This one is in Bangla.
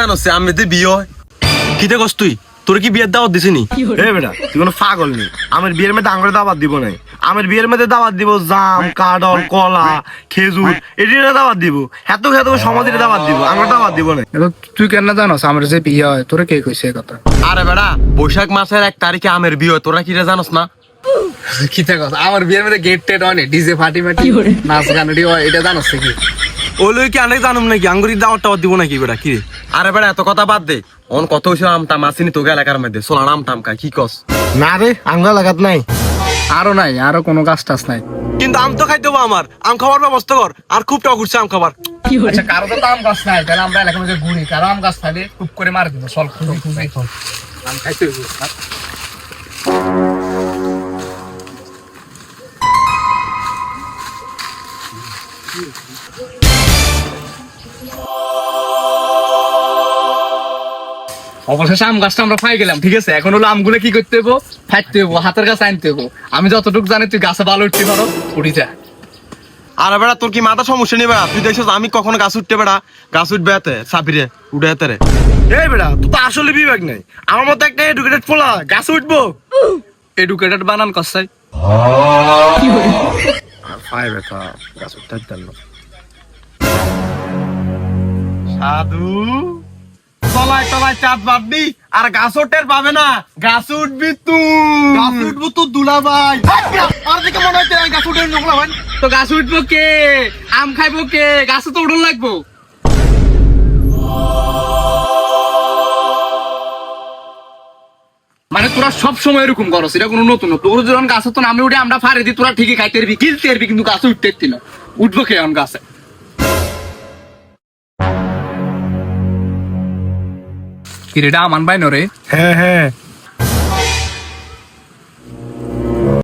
জানোস আমি যে বিয়ে হয় কিতে কস তুই তোর কি বিয়ের দাওয়াত দিছিনি বেটা তুই কোনো পাগল নেই আমার বিয়ের মধ্যে আঙ্গুরে দাওয়াত দিব নাই আমার বিয়ের মধ্যে দাওয়াত দিব জাম কাঁঠাল কলা খেজুর এটির দাওয়াত দিব এত এত সমাজের দাওয়াত দিব আঙ্গুর দাওয়াত দিব না। তুই কেন জানোস আমার যে বিয়ে হয় তোরা কে কইছে এই কথা? আরে বেড়া বৈশাখ মাসের 1 তারিখে আমের বিয়ে হয় তোরা কি রে জানোস না? কিতা কথা আমার বিয়ের মধ্যে গেট টেট হয় ডিজে পার্টি মাটি নাচ গান হয় এটা জানোস কি? ওই কি অনেক জানুম নাকি আঙ্গুরির দাওয়াত টাওয়াত দিব নাকি বেড়া কি রে? আরে বেড়া এত কথা বাদ দে অন কত হইছে আমটাম আসিনি তোকে এলাকার মধ্যে সোলা আমটাম খাই কি কস? না রে আঙ্গুর লাগাত নাই আরো নাই আরো কোনো গাছ টাছ নাই কিন্তু আম তো খাই দেবো আমার আম খাবার ব্যবস্থা কর আর খুব টক উঠছে আম খাবার। আচ্ছা কারো তো আম গাছ নাই তাহলে আমরা এলাকার মধ্যে ঘুরি কারো আম গাছ থাকলে খুব করে মার দিব সল আম খাইতে হইব। অবশেষে আম গাছটা আমরা পাই গেলাম ঠিক আছে এখন হলো আমগুলো কি করতে হবো ফাইতে হবো হাতের কাছে আনতে হবো আমি যতটুকু জানি তুই গাছে ভালো উঠতে পারো উঠি যা। আরে বেড়া তোর কি মাথা সমস্যা নেই বেড়া তুই দেখছিস আমি কখনো গাছ উঠতে বেড়া গাছ উঠবে এতে সাপিরে উঠে এতে রে। এই বেটা তুই তো আসলে বিবেক নাই আমার মতো একটা এডুকেটেড পোলা গাছ উঠবো এডুকেটেড বানান কসাই ফাই বেটা গাছ উঠতে দেন না সাধু তলায় তলায় চাঁদ বাঁধবি আর গাছ ওঠের পাবে না গাছ উঠবি তুই গাছ উঠবো তো দুলা ভাই আর দিকে মনে হচ্ছে গাছ উঠে নোংরা ভাই তো গাছ উঠবো কে আম খাইবো কে গাছে তো উঠন লাগবো। মানে তোরা সব সময় এরকম করস এটা কোনো নতুন তোর যখন গাছে তো নামে উঠে আমরা ফাড়ে দিই তোরা ঠিকই খাইতে পারবি গিলতে পারবি কিন্তু গাছে উঠতে পারতি না উঠবো কে এখন গাছে? কিরেটা আমান ভাই নরে হ্যাঁ হ্যাঁ